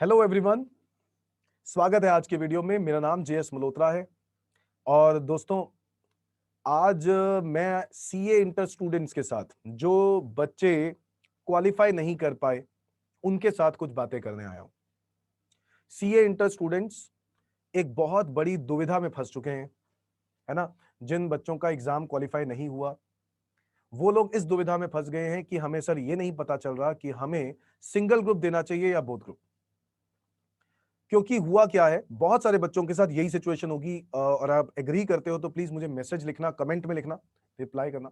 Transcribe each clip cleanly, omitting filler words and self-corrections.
Hello everyone, स्वागत है आज के वीडियो में। मेरा नाम जेएस मल्होत्रा है और दोस्तों आज मैं सीए इंटर स्टूडेंट्स के साथ जो बच्चे क्वालिफाई नहीं कर पाए उनके साथ कुछ बातें करने आया हूं। सीए इंटर स्टूडेंट्स एक बहुत बड़ी दुविधा में फंस चुके हैं, है ना। जिन बच्चों का एग्जाम क्वालिफाई नहीं हुआ वो लोग इस दुविधा में फंस गए हैं कि हमें सर ये नहीं पता चल रहा कि हमें सिंगल ग्रुप देना चाहिए या बोथ ग्रुप। क्योंकि हुआ क्या है, बहुत सारे बच्चों के साथ यही सिचुएशन होगी और आप एग्री करते हो तो प्लीज मुझे मैसेज लिखना, कमेंट में लिखना, रिप्लाई करना।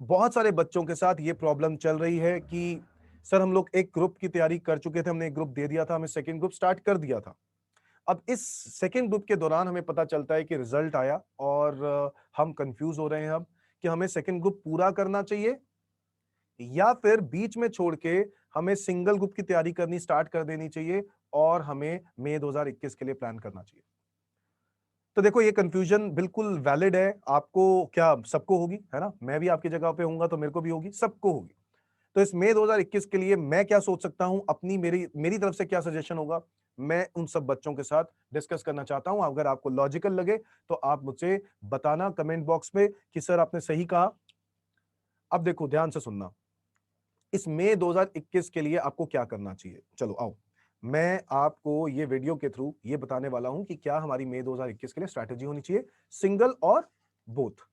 बहुत सारे बच्चों के साथ ये प्रॉब्लम चल रही है कि सर हम लोग एक ग्रुप की तैयारी कर चुके थे, हमने एक ग्रुप दे दिया था, हमें सेकंड ग्रुप स्टार्ट कर दिया था। अब इस सेकंड ग्रुप के दौरान हमें पता चलता है कि रिजल्ट आया और हम कंफ्यूज हो रहे हैं अब कि हमें सेकंड ग्रुप पूरा करना चाहिए या फिर बीच में छोड़ के हमें सिंगल ग्रुप की तैयारी करनी स्टार्ट कर देनी चाहिए और हमें मई 2021 के लिए प्लान करना चाहिए। तो देखो ये कंफ्यूजन बिल्कुल वैलिड है। आपको क्या सबको होगी, है ना। मैं भी आपकी जगह पे होऊंगा तो मेरे को भी होगी, सबको होगी। तो इस मई 2021 के लिए मैं क्या सोच सकता हूं, अपनी मेरी मेरी तरफ से क्या सजेशन होगा, मैं उन सब बच्चों के साथ डिस्कस करना चाहता हूं। अगर आपको लॉजिकल लगे तो आप मुझसे बताना कमेंट बॉक्स में कि सर आपने सही कहा। अब देखो ध्यान से सुनना, इस मई 2021 के लिए आपको क्या करना चाहिए। चलो आओ, मैं आपको ये वीडियो के थ्रू ये बताने वाला हूं कि क्या हमारी मई 2021 के लिए स्ट्रैटेजी होनी चाहिए, सिंगल और बोथ,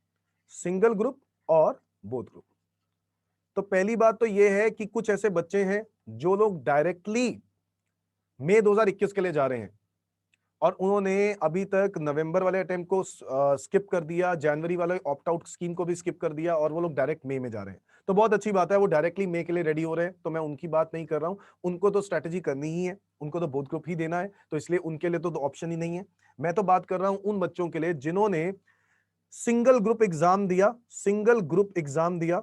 सिंगल ग्रुप और बोथ ग्रुप। तो पहली बात तो ये है कि कुछ ऐसे बच्चे हैं जो लोग डायरेक्टली मई 2021 के लिए जा रहे हैं और उन्होंने अभी तक नवंबर वाले अटेम्प्ट को स्किप कर दिया, जनवरी वाले ऑप्ट आउट स्कीम को भी स्किप कर दिया और वो लोग डायरेक्ट मई में जा रहे हैं। तो बहुत अच्छी बात है, वो डायरेक्टली मई के लिए रेडी हो रहे हैं, तो मैं उनकी बात नहीं कर रहा हूं। उनको तो स्ट्रैटेजी करनी ही है, उनको तो बोथ ग्रुप ही देना है, तो इसलिए उनके लिए तो ऑप्शन ही नहीं है। मैं तो बात कर रहा हूं उन बच्चों के लिए जिन्होंने सिंगल ग्रुप एग्जाम दिया, सिंगल ग्रुप एग्जाम दिया,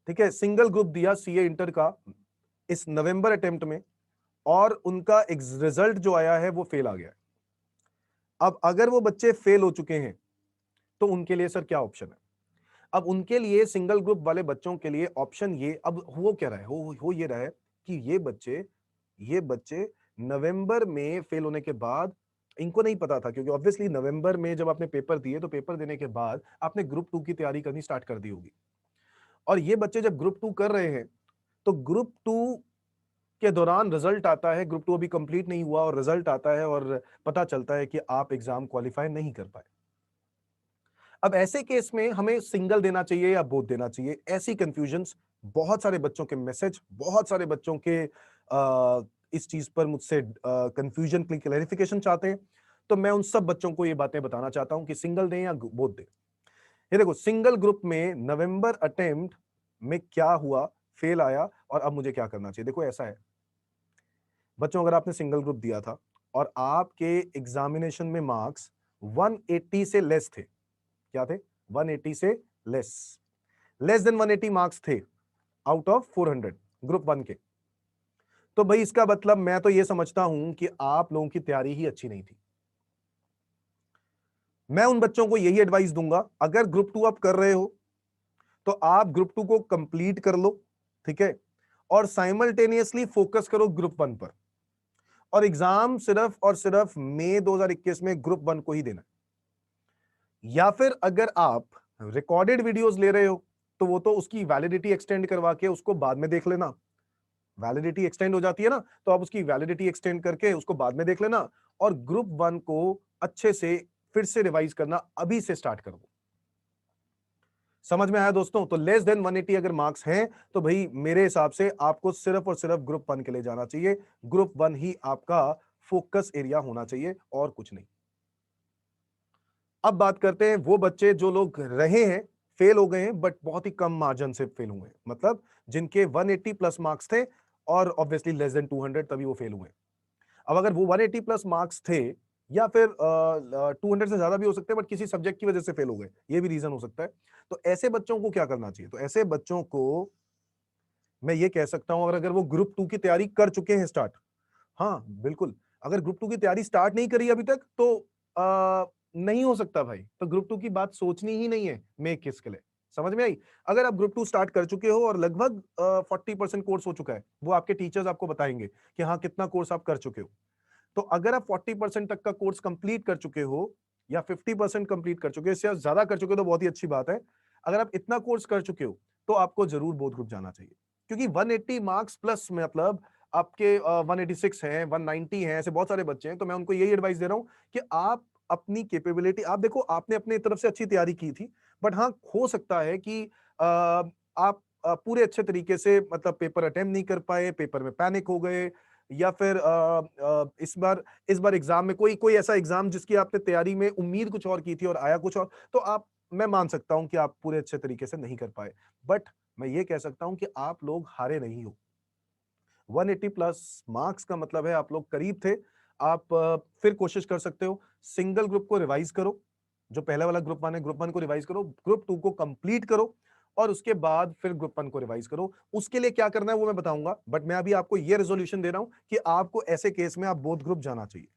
ठीक है, सिंगल ग्रुप दिया सीए इंटर का इस नवंबर अटेम्प्ट में और उनका रिजल्ट जो आया है वो फेल आ गया है। अब अगर वो बच्चे फेल हो चुके हैं तो उनके लिए सर क्या ऑप्शन है। अब उनके लिए सिंगल ग्रुप वाले बच्चों के लिए ऑप्शन ये अब हो क्या रहा है, हो ये रहा है कि ये बच्चे नवंबर में फेल होने के बाद, इनको नहीं पता था क्योंकि ऑब्वियसली नवंबर में जब आपने पेपर दिए तो पेपर देने के बाद आपने ग्रुप टू की तैयारी करनी स्टार्ट कर दी होगी। और ये बच्चे जब ग्रुप टू कर रहे हैं तो ग्रुप टू के दौरान रिजल्ट आता है, ग्रुप टू अभी कंप्लीट नहीं हुआ और रिजल्ट आता है और पता चलता है कि आप एग्जाम क्वालिफाई नहीं कर पाए। अब ऐसे केस में हमें सिंगल देना चाहिए या बोथ देना चाहिए, ऐसी कंफ्यूजन्स, बहुत सारे बच्चों के मैसेज, बहुत सारे बच्चों के इस चीज पर मुझसे कंफ्यूजन की क्लैरिफिकेशन चाहते हैं। तो मैं उन सब बच्चों को ये बातें बताना चाहता हूं कि सिंगल दें या बोथ दें। ये देखो, सिंगल ग्रुप में नवंबर अटेम्प्ट में क्या हुआ, फेल आया और अब मुझे क्या करना चाहिए। देखो ऐसा है बच्चों, अगर आपने सिंगल ग्रुप दिया था और आपके एग्जामिनेशन में मार्क्स 180 से लेस थे, क्या थे, 180 से लेस, लेस देन 180 मार्क्स थे आउट ऑफ 400 ग्रुप वन के, तो भाई इसका मतलब मैं तो ये समझता हूं कि आप लोगों की तैयारी ही अच्छी नहीं थी। मैं उन बच्चों को यही एडवाइस दूंगा, अगर ग्रुप टू आप कर रहे हो तो आप ग्रुप टू को कंप्लीट कर लो, ठीक है, और साइमल्टेनियसली फोकस करो ग्रुप वन पर, और एग्जाम सिर्फ और सिर्फ मई 2021 में ग्रुप वन को ही देना है। या फिर अगर आप रिकॉर्डेड वीडियोस ले रहे हो तो वो तो उसकी वैलिडिटी एक्सटेंड करवा के उसको बाद में देख लेना, वैलिडिटी एक्सटेंड हो जाती है ना, तो आप उसकी वैलिडिटी एक्सटेंड करके उसको बाद में देख लेना और ग्रुप वन को अच्छे से फिर से रिवाइज करना अभी से स्टार्ट कर दो। समझ में आया दोस्तों। तो लेस देन 180 अगर मार्क्स हैं तो भाई मेरे हिसाब से आपको सिर्फ और सिर्फ ग्रुप वन के लिए जाना चाहिए, ग्रुप वन ही आपका फोकस एरिया होना चाहिए और कुछ नहीं। अब बात करते हैं वो बच्चे जो लोग रहे हैं, फेल हो गए हैं बट बहुत ही कम मार्जिन से फेल हुए हैं, मतलब जिनके 180 प्लस मार्क्स थे और ऑब्वियसली लेस देन 200 तभी वो फेल हुए। अब अगर वो 180 प्लस मार्क्स थे या फिर 200 से ज्यादा भी हो सकते हैं बट किसी सब्जेक्ट की वजह से फेल हो गए, ये भी रीजन हो सकता है। तो ऐसे बच्चों को क्या करना चाहिए, तो ऐसे बच्चों को मैं ये कह सकता हूं, अगर अगर वो ग्रुप टू की तैयारी कर चुके हैं स्टार्ट, हाँ बिल्कुल, अगर ग्रुप टू की तैयारी स्टार्ट नहीं करी अभी तक तो नहीं हो सकता भाई, तो ग्रुप टू की बात सोचनी ही नहीं है मई 21 के लिए। समझ में आई? अगर आप ग्रुप 2 स्टार्ट कर चुके हो और लगभग 40% कोर्स हो चुका है, वो आपके टीचर्स आपको बताएंगे कि हाँ कितना कोर्स आप कर चुके हो। तो अगर आप 40% तक का कोर्स कंप्लीट कर चुके हो या 50% कंप्लीट कर चुके हो, इससे ज्यादा कर चुके हो तो बहुत ही अच्छी बात है। अगर आप इतना कोर्स कर चुके हो तो आपको जरूर बोध ग्रुप जाना चाहिए, क्योंकि 180 मार्क्स प्लस मतलब आपके 186 हैं, 190 हैं, ऐसे बहुत सारे बच्चे हैं। तो मैं उनको यही एडवाइस दे रहा हूं कि आप अपनी कैपेबिलिटी, आप देखो आपने अपने तरफ से अच्छी तैयारी की थी, बट हाँ हो सकता है कि आप पूरे अच्छे तरीके से मतलब पेपर अटेम्प्ट नहीं कर पाए, पेपर में पैनिक हो गए, या फिर इस बार एग्जाम में कोई कोई ऐसा एग्जाम जिसकी आपने तैयारी में उम्मीद कुछ और की थी और आया कुछ और, तो आप, मैं मान सकता हूं कि आप पूरे अच्छे तरीके से नहीं कर पाए। बट मैं ये कह सकता हूं कि आप लोग हारे नहीं हो। 180 प्लस मार्क्स का मतलब है आप लोग करीब थे। आप फिर कोशिश कर सकते हो, सिंगल ग्रुप को रिवाइज करो, जो पहला वाला ग्रुप 1 है, ग्रुप 1 को रिवाइज करो, ग्रुप 2 को कंप्लीट करो, और उसके बाद फिर ग्रुप 1 को रिवाइज करो। उसके लिए क्या करना है वो मैं बताऊंगा, बट मैं अभी आपको ये रेजोल्यूशन दे रहा हूं कि आपको ऐसे केस में आप बोथ ग्रुप जाना चाहिए।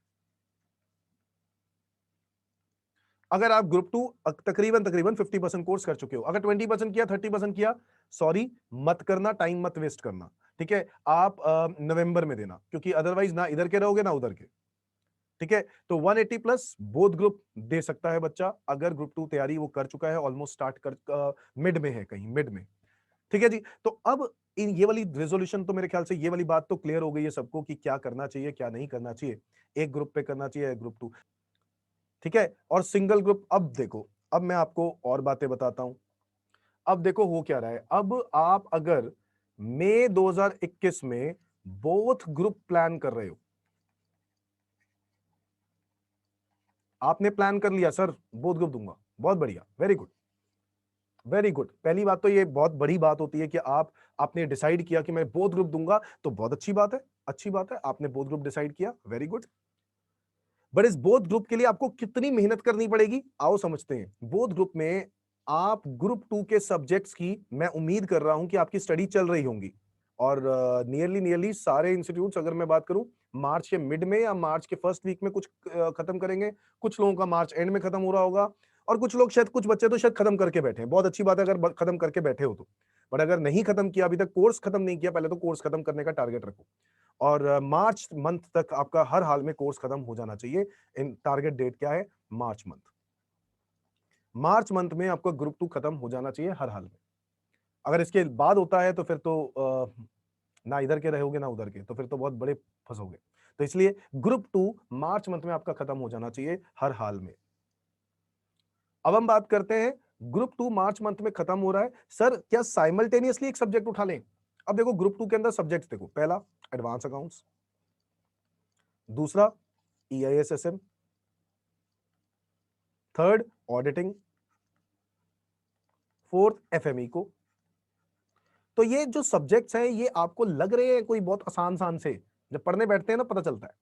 अगर आप ग्रुप 2 तकरीबन तकरीबन 50% कोर्स कर चुके हो, अगर 20% किया, 30% किया, सॉरी मत करना, टाइम मत वेस्ट करना। ठीक है, आप नवंबर में देना, क्योंकि अदरवाइज ना इधर के रहोगे ना उधर के। ठीक है, तो 180 प्लस बोथ ग्रुप दे सकता है बच्चा, अगर ग्रुप 2 तैयारी वो कर चुका है, ऑलमोस्ट स्टार्ट कर मिड में है, कहीं मिड में। ठीक है जी। तो अब इन ये वाली रेजोल्यूशन, तो मेरे ख्याल से ये वाली बात तो क्लियर हो गई है सबको कि क्या करना चाहिए क्या नहीं करना चाहिए, एक ग्रुप पे करना चाहिए, एक ग्रुप 2। ठीक है, और सिंगल ग्रुप, अब देखो, अब मैं आपको और बातें बताता हूं। अब देखो हो क्या रहा है, अब आप अगर मई 2021 में बोथ ग्रुप प्लान कर रहे हो, आपने प्लान कर लिया सर बोथ ग्रुप दूंगा, बहुत बढ़िया, वेरी गुड, वेरी गुड। पहली बात तो ये बहुत बड़ी बात होती है कि आपने डिसाइड किया कि मैं बोथ ग्रुप दूंगा, तो बहुत अच्छी बात है, अच्छी बात है, आपने बोथ ग्रुप डिसाइड किया, वेरी गुड। बट इस बोथ ग्रुप के लिए आपको कितनी मेहनत करनी पड़ेगी, आओ समझते हैं। बोथ ग्रुप में आप ग्रुप 2 के सब्जेक्ट्स की, मैं उम्मीद कर रहा हूं कि आपकी स्टडी चल रही होंगी, और नियरली नियरली सारे इंस्टीट्यूट्स, अगर मैं बात करूं, मार्च के मिड में या मार्च के फर्स्ट वीक में कुछ खत्म करेंगे, कुछ लोगों का मार्च एंड में खत्म हो रहा होगा, और कुछ लोग शायद, कुछ बच्चे तो शायद खत्म करके बैठे हैं। बहुत अच्छी बात है अगर खत्म करके बैठे हो तो, बट अगर नहीं खत्म किया, अभी तक कोर्स खत्म नहीं किया, पहले तो कोर्स खत्म करने का टारगेट रखो, और मार्च मंथ तक आपका हर हाल में कोर्स खत्म हो जाना चाहिए। इन टारगेट डेट क्या है, मार्च मंथ, मार्च मंथ में आपका ग्रुप 2 खत्म हो जाना चाहिए हर हाल में। अगर इसके बाद होता है तो फिर तो ना इधर के रहोगे ना उधर के, तो फिर तो बहुत बड़े फंसोगे। तो इसलिए ग्रुप 2 मार्च मंथ में आपका खत्म हो जाना चाहिए हर हाल में। अब हम बात करते हैं, ग्रुप 2 मार्च मंथ में खत्म हो रहा है, सर क्या साइमल्टेनियसली एक सब्जेक्ट उठा लें? अब देखो ग्रुप 2 के अंदर सब्जेक्ट्स देखो, पहला एडवांस अकाउंट्स, दूसरा ईआईएसएसएम, थर्ड ऑडिटिंग, फोर्थ एफएमई को। तो ये जो सब्जेक्ट्स हैं ये आपको लग रहे हैं कोई बहुत आसान सान से, जब पढ़ने बैठते हैं ना पता चलता है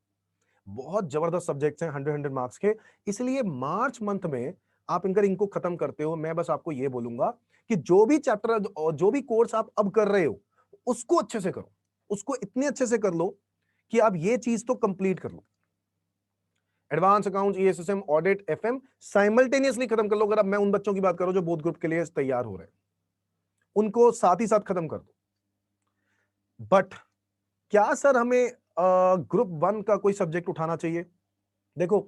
बहुत जबरदस्त सब्जेक्ट्स हैं, 100 मार्क्स के। इसलिए मार्च मंथ में आप अगर इनको खत्म करते हो, मैं बस आपको ये बोलूंगा कि जो भी चैप्टर और जो भी कोर्स आप अब कर रहे हो उसको अच्छे से करो, उसको इतने अच्छे से कर लो कि आप ये चीज तो कंप्लीट कर लो। Advance account, ESSM, audit, FM simultaneously खत्म कर लो। अगर अब मैं उन बच्चों की बात करूं जो बोथ ग्रुप के लिए तैयार हो रहे हैं, उनको साथ ही साथ खत्म कर दो। बट क्या सर हमें ग्रुप 1 का कोई सब्जेक्ट उठाना चाहिए? देखो,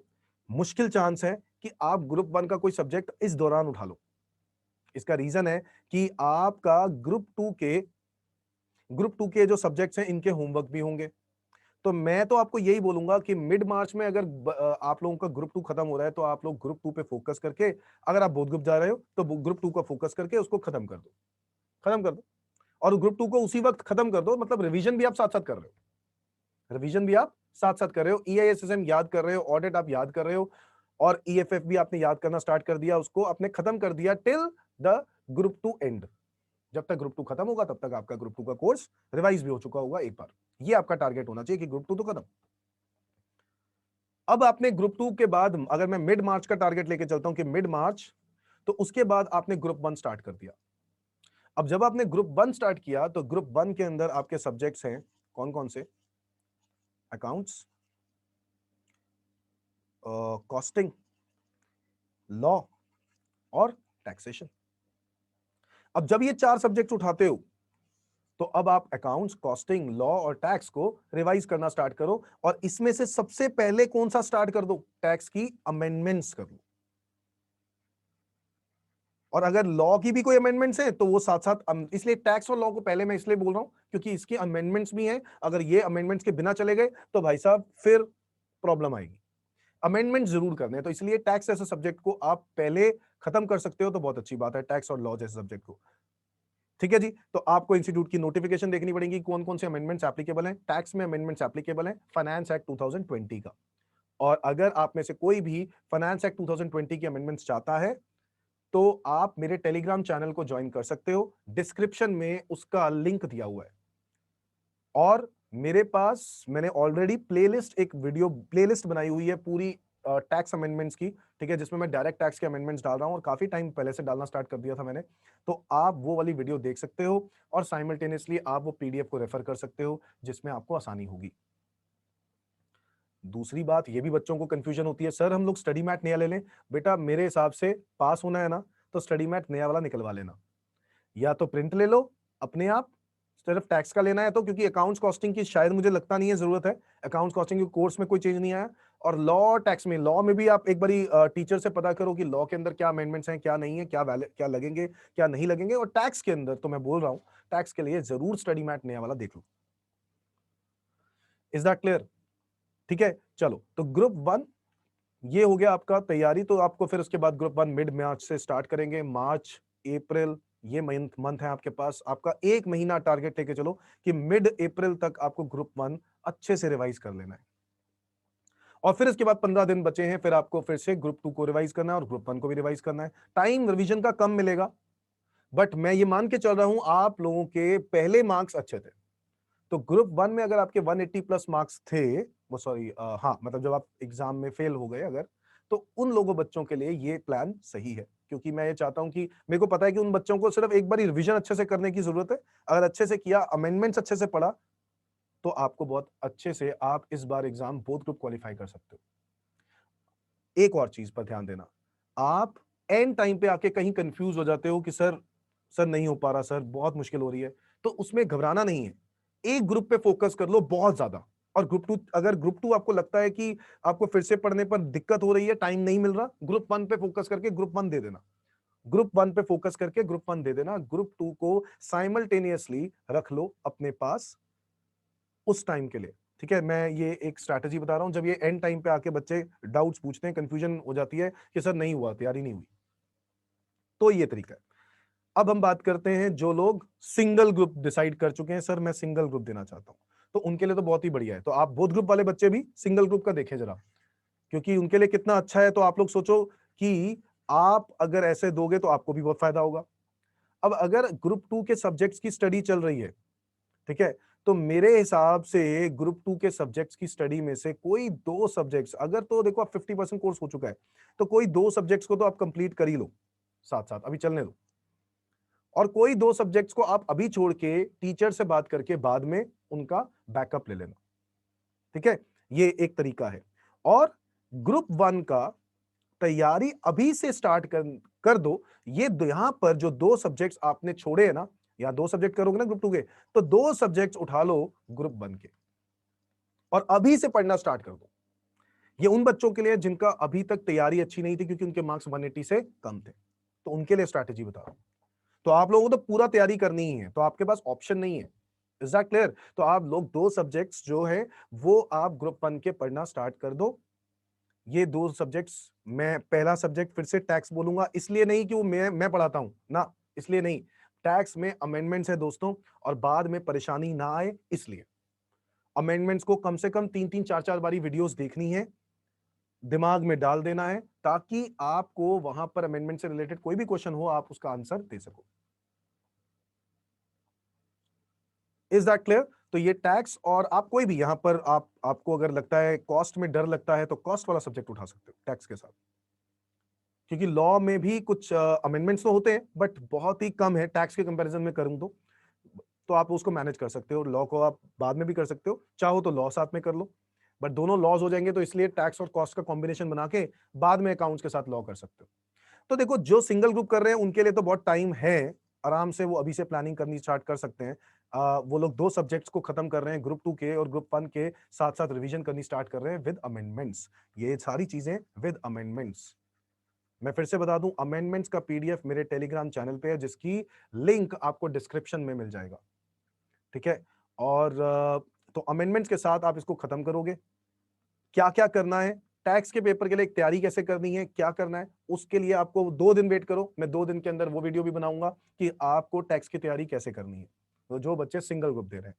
मुश्किल चांस है कि आप ग्रुप 1 का कोई सब्जेक्ट इस दौरान उठा लो। इसका रीजन है कि आपका ग्रुप 2 के जो सब्जेक्ट्स हैं इनके होमवर्क भी होंगे। तो मैं तो आपको यही बोलूंगा कि मिड मार्च में अगर आप लोगों का ग्रुप 2 खत्म हो रहा है तो आप लोग ग्रुप 2 पे फोकस करके, अगर आप बोथ ग्रुप जा रहे हो तो ग्रुप 2 का फोकस करके उसको खत्म कर दो, खत्म कर दो। और ग्रुप 2 को उसी वक्त खत्म कर दो, मतलब रिवीजन भी आप साथ साथ कर रहे हो, रिवीजन भी आप साथ साथ कर रहे हो, ईआईएसएसएम याद कर रहे हो, ऑडिट आप याद कर रहे हो, और ईएफएफ भी आपने याद करना स्टार्ट कर दिया, उसको आपने खत्म कर दिया टिल द ग्रुप 2 एंड। जब तक ग्रुप 2 खत्म होगा तब तक आपका ग्रुप 2 का कोर्स रिवाइज भी हो चुका होगा एक बार। ये आपका टारगेट होना चाहिए कि ग्रुप 2 तो खत्म। अब आपने ग्रुप 2 के बाद, अगर मैं मिड मार्च का टारगेट लेके चलता हूं कि मिड मार्च, तो उसके बाद आपने ग्रुप 1 स्टार्ट कर दिया। अब जब आपने ग्रुप 1 स्टार्ट किया तो ग्रुप 1 के अंदर आपके सब्जेक्ट्स हैं कौन कौन से? अकाउंट्स, कॉस्टिंग, लॉ और टैक्सेशन। अब जब ये 4 सब्जेक्ट उठाते हो तो अब आप अकाउंट्स, कॉस्टिंग, लॉ और टैक्स को रिवाइज करना स्टार्ट करो, और इसमें से सबसे पहले कौन सा स्टार्ट कर दो? टैक्स की अमेंडमेंट्स कर लो। और अगर लॉ की भी कोई अमेंडमेंट्स है तो वो साथ साथ, इसलिए टैक्स और लॉ को पहले मैं इसलिए बोल रहा हूं क्योंकि इसकी अमेंडमेंट्स भी हैं। अगर ये अमेंडमेंट्स के बिना चले गए तो भाई साहब फिर प्रॉब्लम आएगी। अमेंडमेंट जरूर करने हैं, तो इसलिए टैक्स जैसे सब्जेक्ट को आप पहले खत्म कर सकते हो तो बहुत अच्छी बात है, टैक्स और लॉ जैसे सब्जेक्ट को। ठीक है जी, तो आपको इंस्टीट्यूट की नोटिफिकेशन देखनी पड़ेगी, कौन कौन से अमेंडमेंट्स एप्लीकेबल हैं। टैक्स में अमेंडमेंट्स एप्लीकेबल हैं फाइनेंस एक्ट 2020 का। और अगर आप में से कोई भी फाइनेंस एक्ट 2020 की अमेंडमेंट्स चाहता है तो आप मेरे टेलीग्राम चैनल को ज्वाइन कर सकते हो, डिस्क्रिप्शन में उसका लिंक दिया हुआ है। और मेरे पास मैंने ऑलरेडी प्लेलिस्ट, एक वीडियो प्लेलिस्ट बनाई हुई है पूरी टैक्स अमेंडमेंट्स की, ठीक है, जिसमें मैं डायरेक्ट टैक्स के अमेंडमेंट्स डाल रहा हूं और काफी टाइम पहले से डालना स्टार्ट कर दिया था मैंने। तो आप वो वाली वीडियो देख सकते हो और साइमल्टेनियसली आप वो पीडीएफ को रेफर कर सकते हो जिसमें आपको आसानी होगी। दूसरी बात ये भी बच्चों को कंफ्यूजन होती है, सर हम लोग स्टडी मैट नया ले लें। बेटा मेरे हिसाब से पास होना है ना तो स्टडी मैट नया वाला निकलवा लेना, या तो प्रिंट ले लो अपने आप, सिर्फ टैक्स का लेना है तो, क्योंकि अकाउंट्स कॉस्टिंग की शायद मुझे लगता नहीं है जरूरत है, अकाउंट्स कॉस्टिंग के कोर्स में कोई चेंज नहीं आया। और लॉ टैक्स में, लॉ में भी आप एक बारी टीचर से पता करो कि लॉ के अंदर क्या अमेंडमेंट्स हैं, क्या नहीं है, क्या लगेंगे, क्या नहीं लगेंगे। और टैक्स के अंदर तो मैं बोल रहा हूं, टैक्स के लिए जरूर स्टडी मैट नया वाला देख लो। Is that clear? ठीक है, चलो तो ग्रुप 1 ये हो गया आपका तैयारी। तो आपको फिर उसके बाद ग्रुप 1 मिड मार्च से स्टार्ट करेंगे, मार्च, अप्रैल, ये मंथ है आपके पास। आपका एक महीना टारगेट लेके चलो कि मिड अप्रैल तक आपको ग्रुप 1 अच्छे से रिवाइज कर लेना है। और फिर इसके बाद 15 दिन बचे हैं, फिर आपको फिर से ग्रुप 2 को रिवाइज करना है और ग्रुप 1 को भी रिवाइज करना है। टाइम रिवीजन का कम मिलेगा, बट मैं ये मान के चल रहा हूं आप लोगों के पहले मार्क्स अच्छे थे। तो ग्रुप 1 में अगर आपके 180 प्लस मार्क्स थे, वो सॉरी, हाँ मतलब जब आप एग्जाम में फेल हो गए अगर, तो उन लोगों बच्चों के लिए ये प्लान सही है। क्योंकि मैं ये चाहता हूं कि मेरे को पता है कि उन बच्चों को सिर्फ एक बार रिवीजन अच्छे से करने की जरूरत है। अगर अच्छे से किया, अमेंडमेंट्स अच्छे से पढ़ा, तो आपको बहुत अच्छे से आप इस बार एग्जाम बोथ ग्रुप क्वालिफाई कर सकते हो। एक और चीज पर ध्यान देना, आप एंड टाइम पे आके कहीं कंफ्यूज हो जाते हो कि सर नहीं हो पा रहा, सर बहुत मुश्किल हो रही है, तो उसमें घबराना नहीं है। एक ग्रुप पे फोकस कर लो बहुत ज्यादा। और ग्रुप टू आपको लगता है कि आपको फिर से पढ़ने पर दिक्कत हो रही है, टाइम नहीं मिल रहा, ग्रुप 1 पे फोकस करके ग्रुप 1 दे देना। ग्रुप 1 पे फोकस करके ग्रुप 1 दे देना, ग्रुप 2 को साइमल्टेनियसली रख लो अपने पास उस टाइम के लिए। ठीक है, मैं ये एक स्ट्रैटेजी बता रहा हूं, जब ये एंड टाइम पे आके बच्चे डाउट्स पूछते हैं, कंफ्यूजन हो जाती है कि सर नहीं हुआ, तैयारी नहीं हुई, तो ये तरीका है। अब हम बात करते हैं जो लोग सिंगल ग्रुप डिसाइड कर चुके हैं, सर मैं सिंगल ग्रुप देना चाहता हूं, तो उनके लिए तो बहुत ही बढ़िया है। तो आप बोथ ग्रुप वाले बच्चे भी सिंगल ग्रुप का देखें जरा, क्योंकि उनके लिए कितना अच्छा है। तो आप लोग सोचो कि आप अगर ऐसे दोगे तो आपको भी बहुत फायदा होगा। अब अगर ग्रुप 2 के सब्जेक्ट्स की स्टडी चल रही है, ठीक है, तो मेरे हिसाब से ग्रुप 2 के सब्जेक्ट्स की स्टडी में से कोई 2 सब्जेक्ट्स, अगर तो देखो आप 50% कोर्स हो चुका है, तो कोई 2 सब्जेक्ट्स को तो आप कंप्लीट कर ही लो, साथ साथ अभी चलने दो। और कोई 2 सब्जेक्ट्स को आप अभी छोड़ के टीचर से बात करके बाद में उनका बैकअप ले लेना। ठीक है, ये एक तरीका है। और ग्रुप 1 का तैयारी अभी से स्टार्ट कर दो। यहां पर जो 2 सब्जेक्ट्स आपने छोड़े हैं ना, या 2 सब्जेक्ट करोगे ना ग्रुप 2 के, तो 2 सब्जेक्ट्स उठा लो ग्रुप 1 के और अभी से पढ़ना स्टार्ट कर दो। ये उन बच्चों के लिए जिनका अभी तक तैयारी अच्छी नहीं थी क्योंकि उनके मार्क्स 180 से कम थे, तो उनके लिए स्ट्रैटेजी बता रहा हूं। तो आप लोगों को तो पूरा तैयारी करनी ही है, तो आपके पास ऑप्शन नहीं है। Is that clear? तो आप लोग 2 सब्जेक्ट्स जो है वो आप ग्रुप 1 के पढ़ना स्टार्ट कर दो। ये 2 सब्जेक्ट्स, मैं पहला सब्जेक्ट फिर से टैक्स बोलूंगा, इसलिए नहीं कि वो मैं पढ़ाता हूं ना, इसलिए नहीं, टैक्स में अमेंडमेंट्स है दोस्तों, और बाद में परेशानी ना आए इसलिए अमेंडमेंट्स को कम से कम 3-3 4-4 बारी वीडियोस देखनी है, दिमाग में डाल देना है, ताकि आपको वहां पर अमेंडमेंट से रिलेटेड कोई भी क्वेश्चन हो आप उसका आंसर दे सको। Is that clear? तो ये टैक्स, और आप कोई भी यहां पर आपको अगर लगता है कॉस्ट में डर लगता है तो कॉस्ट वाला सब्जेक्ट उठा सकते हो टैक्स के साथ, क्योंकि लॉ में भी कुछ अमेंडमेंट्स तो होते हैं बट बहुत ही कम है टैक्स के कंपैरिजन में करूं तो आप उसको मैनेज कर सकते हो। लॉ को आप बाद में भी कर सकते हो, चाहो तो लॉ साथ में कर लो, बट दोनों लॉज हो जाएंगे, तो इसलिए टैक्स और कॉस्ट का कॉम्बिनेशन बना के बाद में अकाउंट्स के साथ लॉ कर सकते हो। तो देखो जो सिंगल ग्रुप कर रहे हैं उनके लिए तो बहुत टाइम है, आराम से वो अभी से प्लानिंग करनी स्टार्ट कर सकते हैं। वो लोग 2 सब्जेक्ट्स को खत्म कर रहे हैं, ग्रुप 2 के और ग्रुप 1 के साथ-साथ रिवीजन करनी स्टार्ट कर रहे हैं विद अमेंडमेंट्स। ये सारी चीज़ें विद अमेंडमेंट्स। मैं फिर से बता दूं, अमेंडमेंट्स का पीडीएफ मेरे टेलीग्राम चैनल पे है, जिसकी लिंक आपको डिस्क्रिप्शन में मिल जाएगा। ठीक है? और तो अमेंडमेंट्स के साथ आप इसको खत्म करोगे। क्या-क्या करना है, टैक्स के पेपर के लिए तैयारी कैसे करनी है, क्या करना है, उसके लिए आपको 2 दिन वेट करो। मैं 2 दिन के अंदर वो वीडियो भी बनाऊंगा कि आपको टैक्स की तैयारी कैसे करनी है। तो जो बच्चे सिंगल ग्रुप दे रहे हैं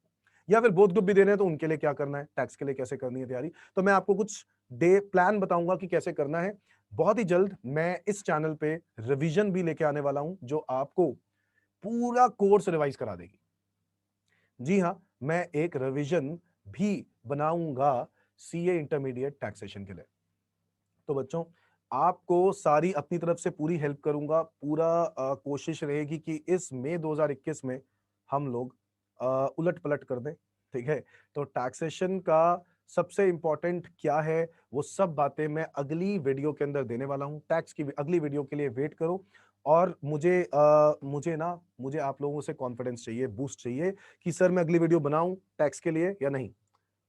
या फिर बोथ ग्रुप भी दे रहे हैं, तो उनके लिए क्या करना है, टैक्स के लिए कैसे करनी है तैयारी। तो मैं आपको कुछ डे प्लान बताऊंगा कि कैसे करना है। बहुत ही जल्द मैं इस चैनल पे रिवीजन भी लेके आने वाला हूं, जो आपको पूरा कोर्स रिवाइज करा देगी। जी हाँ, मैं एक रिवीजन भी बनाऊंगा सीए इंटरमीडिएट टैक्सेशन के लिए। तो बच्चों, आपको सारी अपनी तरफ से पूरी हेल्प करूंगा। पूरा कोशिश रहेगी कि इस मई 2021 में हम लोग उलट-पलट कर दें, ठीक है? तो टैक्सेशन का सबसे इम्पोर्टेंट क्या है, वो सब बातें मैं अगली वीडियो के अंदर देने वाला हूँ। टैक्स की अगली वीडियो के लिए वेट करो। और मुझे आप लोगों से कॉन्फिडेंस चाहिए, बूस्ट चाहिए कि सर मैं अगली वीडियो बनाऊँ टैक्स के लिए या नहीं?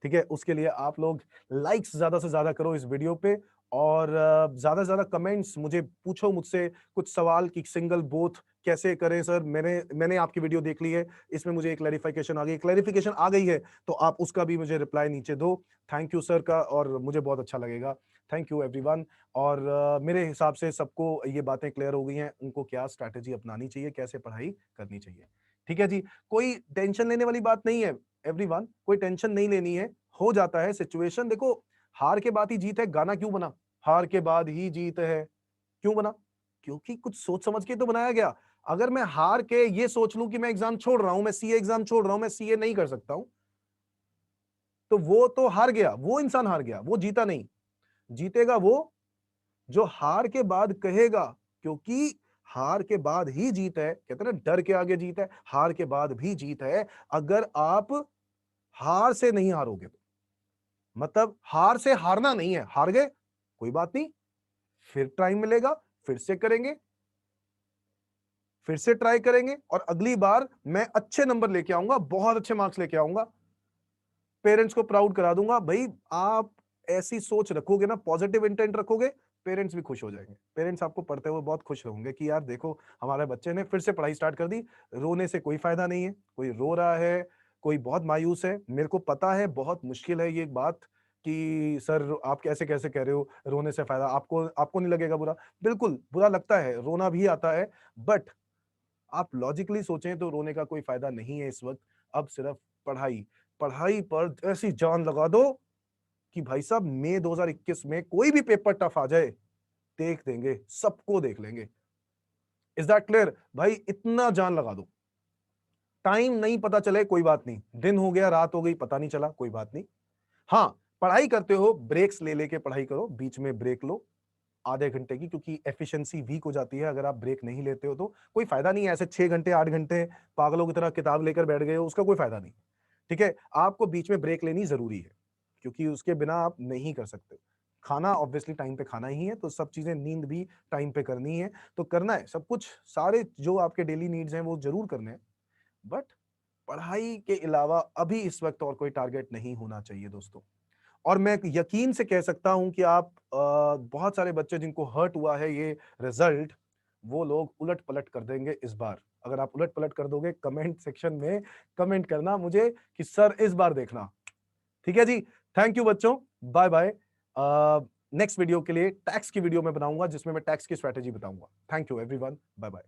ठीक है? उसके लिए आप लोग लाइक्स ज़्यादा से ज़्यादा करो इस वीडियो पे और ज़्यादा से ज़्यादा कमेंट्स मुझे पूछो मुझसे कुछ सवाल कि सिंगल बोथ कैसे करें सर? मैंने आपकी वीडियो देख ली है, इसमें मुझे एक क्लैरिफिकेशन आ गई। क्लैरिफिकेशन आ गई है, तो आप उसका भी मुझे रिप्लाई नीचे दो। थैंक यू सर का, और मुझे बहुत अच्छा लगेगा। Thank you everyone. और मेरे हिसाब से सबको ये बातें क्लियर हो गई हैं, उनको क्या स्ट्रैटेजी अपनानी चाहिए, कैसे पढ़ाई करनी चाहिए। ठीक है जी? कोई टेंशन लेने वाली बात नहीं है एवरीवन, कोई टेंशन नहीं लेनी है। हो जाता है सिचुएशन, देखो हार के बाद ही जीत है, गाना क्यों बना? हार के बाद ही जीत है, क्यों बना? क्योंकि कुछ सोच समझ के तो बनाया गया। अगर मैं हार के ये सोच लूं कि मैं एग्जाम छोड़ रहा हूं, मैं सीए एग्जाम छोड़ रहा हूं, मैं सीए नहीं कर सकता हूं, तो वो तो हार गया, वो इंसान हार गया, वो जीता नहीं। जीतेगा वो जो हार के बाद कहेगा, क्योंकि हार के बाद ही जीत है। कहते हैं ना, डर के आगे जीत है, हार के बाद भी जीत है। अगर आप हार से नहीं हारोगे, मतलब हार से हारना नहीं है, हार गए कोई बात नहीं, फिर टाइम मिलेगा, फिर से करेंगे, फिर से ट्राई करेंगे, और अगली बार मैं अच्छे नंबर लेके आऊंगा, बहुत अच्छे मार्क्स लेके आऊंगा, पेरेंट्स को प्राउड करा दूंगा। भाई आप ऐसी सोच रखोगे ना, पॉजिटिव इंटेंट रखोगे, पेरेंट्स भी खुश हो जाएंगे। पेरेंट्स आपको पढ़ते हुए बहुत खुश होंगे कि यार देखो हमारे बच्चे ने फिर से पढ़ाई स्टार्ट कर दी। रोने से कोई फायदा नहीं है, कोई रो रहा है, कोई बहुत मायूस है। मेरे को पता है बहुत मुश्किल है ये बात कि सर आप कैसे कैसे कह रहे हो रोने से फायदा, आपको आपको नहीं लगेगा बुरा? बिल्कुल बुरा लगता है, रोना भी आता है, बट आप लॉजिकली सोचें तो रोने का कोई फायदा नहीं है इस वक्त। अब सिर्फ पढ़ाई, पढ़ाई पर ऐसी जान लगा दो कि भाई साहब मई 2021 में कोई भी पेपर टफ आ जाए, देख देंगे, सबको देख लेंगे। Is that clear? भाई इतना जान लगा दो, टाइम नहीं पता चले कोई बात नहीं, दिन हो गया रात हो गई पता नहीं चला कोई बात नहीं। हाँ, पढ़ाई करते हो ब्रेक्स ले लेके पढ़ाई करो, बीच में ब्रेक लो आधे घंटे की, क्योंकि एफिशिएंसी वीक हो जाती है अगर आप ब्रेक नहीं लेते हो। तो कोई फायदा नहीं है ऐसे 6 घंटे 8 घंटे पागलों की तरह किताब लेकर बैठ गए हो, उसका कोई फायदा नहीं। ठीक है? आपको बीच में ब्रेक लेनी जरूरी है, क्योंकि उसके बिना आप नहीं कर सकते। खाना ऑब्वियसली टाइम पे खाना ही है, तो सब चीजें, नींद भी टाइम पे करनी है, तो करना है सब कुछ, सारे जो आपके डेली नीड्स हैं वो जरूर करने हैं। बट पढ़ाई के अलावा अभी इस वक्त और कोई टारगेट नहीं होना चाहिए दोस्तों। और मैं यकीन से कह सकता हूं कि आप बहुत सारे बच्चे जिनको हर्ट हुआ है ये रिजल्ट, वो लोग उलट पलट कर देंगे इस बार। अगर आप उलट पलट कर दोगे, कमेंट सेक्शन में कमेंट करना मुझे कि सर इस बार देखना। ठीक है जी? थैंक यू बच्चों, बाय बाय। नेक्स्ट वीडियो के लिए टैक्स की वीडियो में बनाऊंगा, जिसमें मैं टैक्स की स्ट्रेटेजी बताऊंगा। Thank you everyone, bye bye.